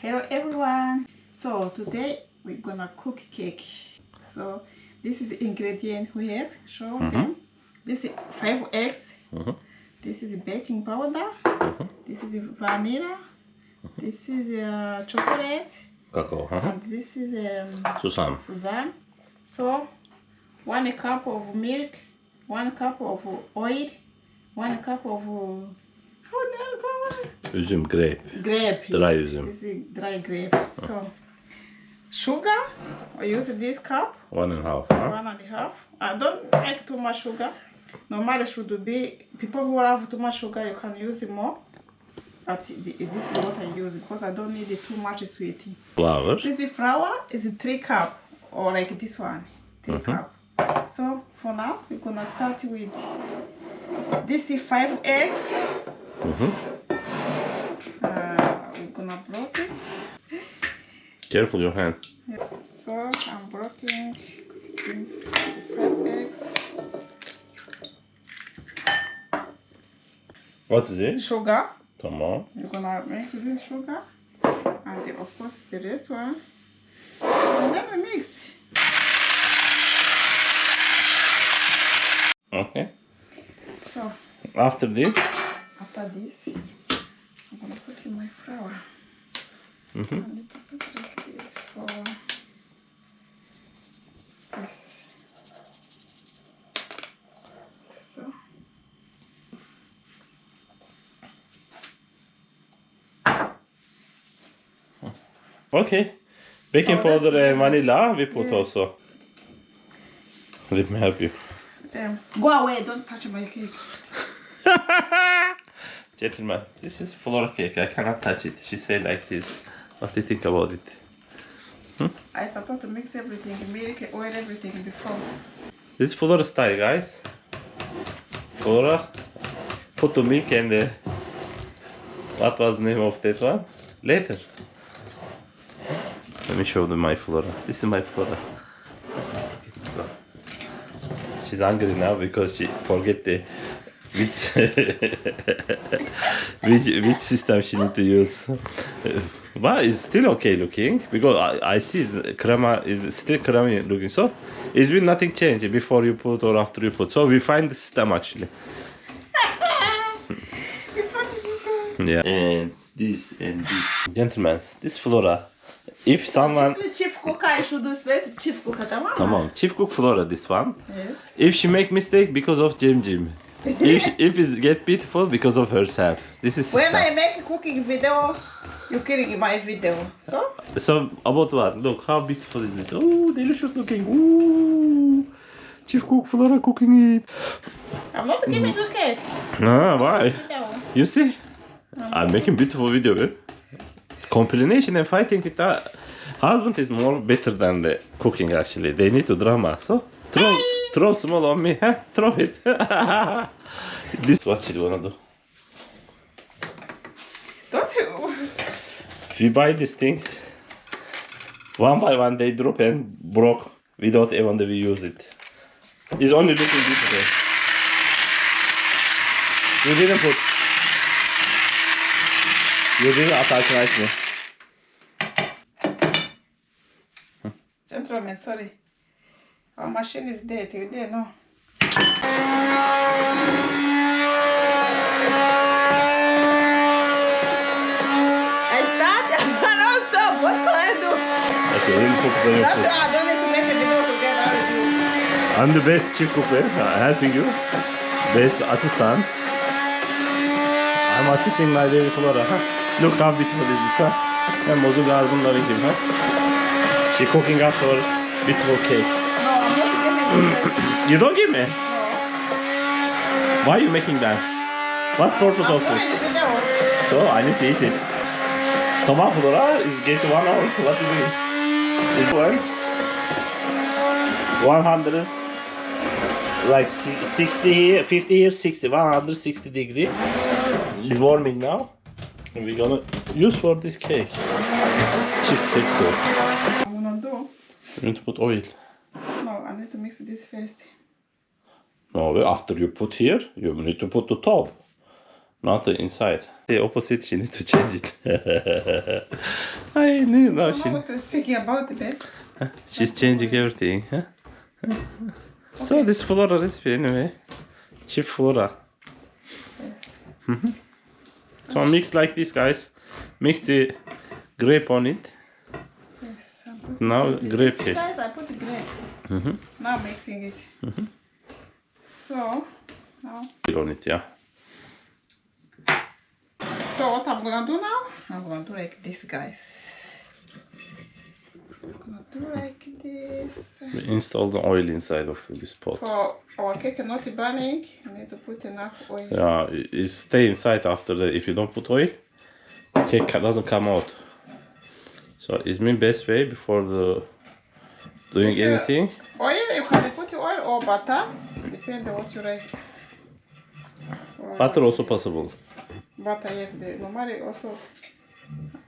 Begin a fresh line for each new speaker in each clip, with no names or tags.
Hello everyone. So today we're gonna cook cake. So this is the ingredient we have. Show them. This is 5 eggs. This is baking powder. This is vanilla. This is chocolate.
Cacao.
And this is Suzanne. So 1 cup of milk, 1 cup of oil, 1 cup of how do you call it?
Üzüm, grape.
Grape.
Dry
yes.
üzüm.
This is dry grape. So sugar, I use this cup.
1.5.
1.5. I don't like too much sugar. Normally should be people who have too much sugar, you can use more. But this is what I use because I don't need too much sweet.
Flour.
This is flour is 3 cup or like this one, 3 cup. So for now we're gonna start with this is 5 eggs. We're gonna block it.
Careful your hand.
So I'm blocking 5 eggs.
What is it?
Sugar.
Tamam.
You're gonna mix this sugar and then of course the rest one. And then we mix.
Okay.
So
After this?
after this, I'm gonna put in my flour. I need to put like this for this. So
Okay. Baking powder and vanilla we put also. Let me help you.
go away, don't touch my cake.
Gentlemen, this is flour cake. I cannot touch it. She said like this. What do you think about it?
I supposed to mix everything, milk, oil, everything before.
This is flour style, guys. Flour. Put the milk and the... What was the name of that one? Later. Let me show them my flour. This is my flour. So, she's hungry now because she forget the which which system she need to use. But it's still okay looking because I see crema is still creamy looking. So it's been nothing changed before you put or after you put. So we find the system actually. Yeah. And this. Gentlemen, this flora. If someone...
Chief cook, I should do sweat chief cook.
Tamam. Chief cook flora this one.
Yes.
If she make mistake because of Jim. if it get beautiful because of herself. This is
when I make cooking video, you killing my video. So
about what? Look how beautiful is this. Oh, delicious looking. Ooh. Chief cook flora cooking it.
I'm not giving you cake.
Ah, why?
Video.
You see? I'm making beautiful video. Compilation and fighting with the husband is more better than the cooking actually. They need to drama. So throw small on me. Huh? Throw it. This is what she wanna do.
Don't you?
We buy these things. One by one they drop and broke without even we use it. It's only looking beautiful. You didn't attach nicely.
Gentlemen, sorry. Our machine is dead. You didn't know. I start and I don't stop. What can I do?
Okay, really focus on your
That's
food.
why I don't need to make a video together with you.
I'm the best chief cook there, helping you. Best assistant. I'm assisting my baby Flora. Huh? Look how beautiful is this, huh? And Mozu bunları gibi, huh? She cooking us our beautiful cake.
No, I'm not giving you.
You don't give me?
No.
Why are you making that? What's purpose of
I'm
it?
doing the video.
So I need to eat it. Tamam Flora is get 1 hour. What do you mean? Is one 100 like 60, 50 here, 60, 160 degree. It's warming now. And we're gonna use for this cake. Cheap cake dough.
I'm gonna do.
You need to put oil.
No, I need to mix this first.
No, after you put here, you need to put the top. Not the inside. The opposite, she need to change it. I knew now
I don't know what you're speaking about, babe.
she's changing everything. Huh? So this flora recipe anyway. Chief flora.
Yes.
So mix like this, guys. Mix the grape on it.
Yes. I'm putting
Now
it.
grape
See,
cake.
guys, I put the grape. Now mixing it. So now.
On it, yeah.
So what I'm gonna do now? I'm gonna do like this, guys. I'm gonna do like this.
We install the oil inside of this pot.
For our cake not burning, you need to put enough oil.
Yeah, it stay inside after that. If you don't put oil, cake doesn't come out. So it's my best way before the doing anything.
Oil, you can put oil or butter, depending on what you like.
Butter also possible.
Butter, yes. Normally also,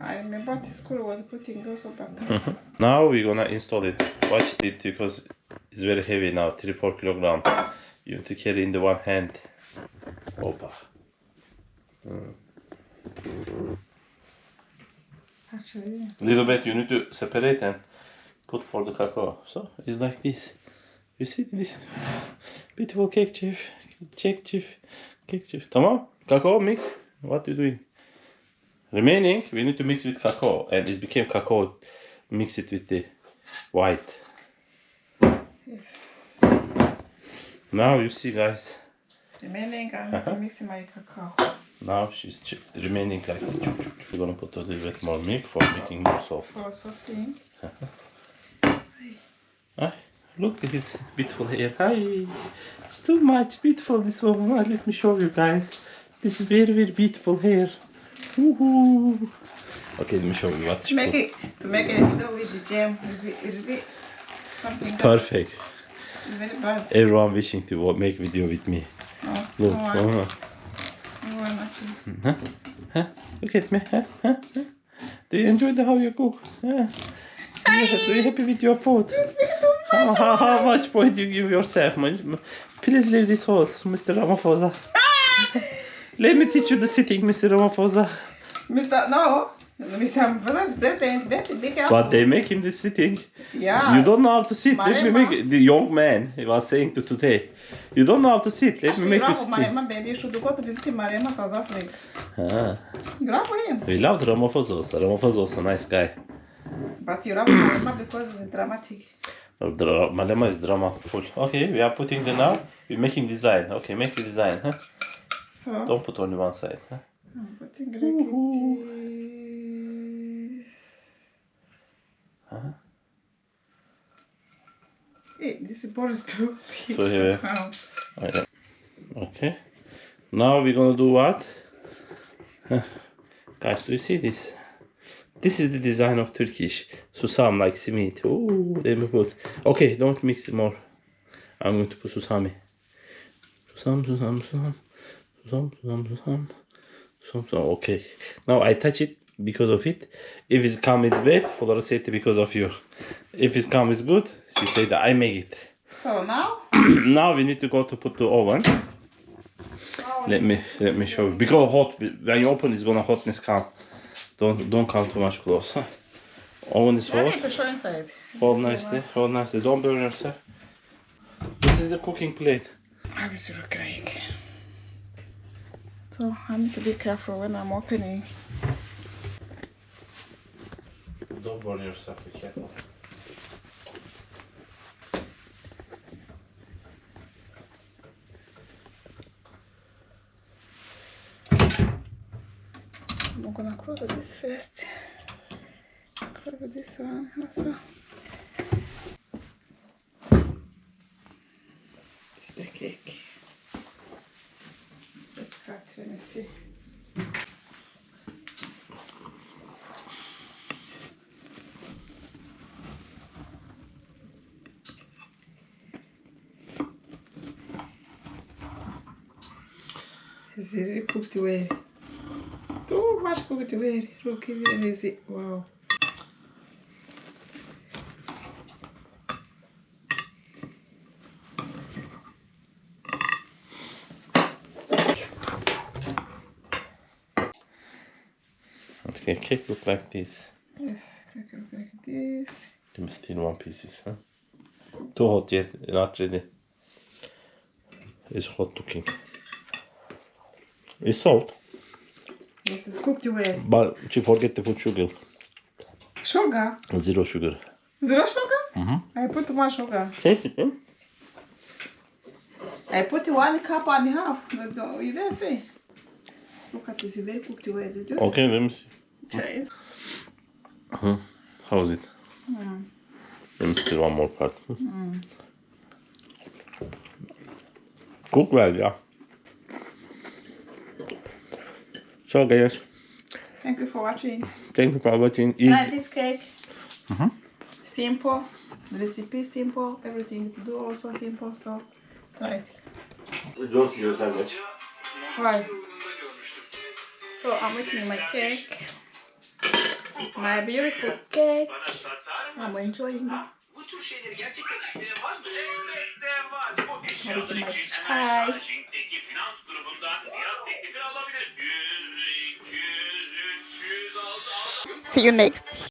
I remember the school was putting also butter.
Now we're gonna install it. Watch it because it's very heavy now, 3-4 kilograms. You have to carry in the one hand. Opa.
Actually,
Little bit you need to separate and put for the cacao. So it's like this. You see this beautiful cake chef, cake chef. Tamam? Cacao mix. What you doing? Remaining we need to mix with cacao, and it became cacao. Mix it with the white.
yes.
Now you see, guys.
Remaining, I need to mix my cacao.
Now she's remaining like this. We're gonna put a little bit more milk for making more soft.
For softening.
Ah, look at this beautiful hair. Hi, it's too much beautiful this woman. Let me show you guys. This is very beautiful hair. Woohoo! Okay, let me show you what.
To make it video with the jam is really something.
It's perfect.
It's very bad.
Everyone wishing to make video with me.
Oh,
Look,
no one actually.
Huh? Look at me. Huh? Do you enjoy how you cook? Are you happy with your food?
You speak too much.
How much point you give yourself? Please leave this house, Mr. Ramaphosa. Let me teach you the sitting, Mr. Ramaphosa.
No. Mr. Ramaphosa's president, be careful.
But they make him the sitting.
Yeah.
You don't know how to sit. Let me
Marema.
make it. The young man he was saying to today. You don't know how to sit. Let me make you sit.
Marema, baby, you should go to visit Marema, South Africa. You love him.
We loved Ramaphosa. Ramaphosa was a nice guy.
But you love Marema because it's dramatic.
Malema is drama full. Okay, we are putting the now. We're making design. Okay, make the design. Huh?
So
Don't put only one side. Huh?
I'm putting like this. Hey, this ball is too big.
So here.
somehow.
Okay. Now we're gonna do what? Guys, do you see this? This is the design of Turkish. Susam like simit. Oh, let me put. Okay, don't mix it more. I'm going to put susami. Susam. Okay. Now I touch it because of it. If it's come with bad, follow say it because of you. If it's come with good, she say that I make it.
So now?
Now we need to go to put the oven. Let me show you. Because hot, when you open, it's gonna hotness come. Don't come too much close. Huh? Oven is
I
hot.
need to show inside.
Hold nicely. Hold nicely. Don't burn yourself. This is the cooking plate.
How is it look like? So I need to be careful when I'm opening.
Don't burn yourself. Be careful.
I'm gonna close this first. Close this one also. It's the cake. Let's cut. Let me see. It's really cooked well. Too much cooked well. Look, let me see. Wow.
Okay, cake look like this.
Yes, cake look like this.
Let me still one pieces, huh? Too hot yet, not ready. It's hot cooking. It's salt,
This is cooked well.
but she forget to put sugar.
Sugar?
Zero sugar.
Zero sugar? I put too much sugar. I put 1 cup and a half. But you didn't say. Look at this, it's very cooked well. Just
Okay, let me see.
try it.
How is it? Let me still one more part. Cook well, yeah. So guys,
Thank you for watching.
thank you for watching.
Try this cake. Simple. The recipe is simple. Everything to do also simple. So try it.
Don't see your sandwich.
Why? So I'm eating my cake. My beautiful cake. I'm enjoying it. I'm eating my chai. See you next.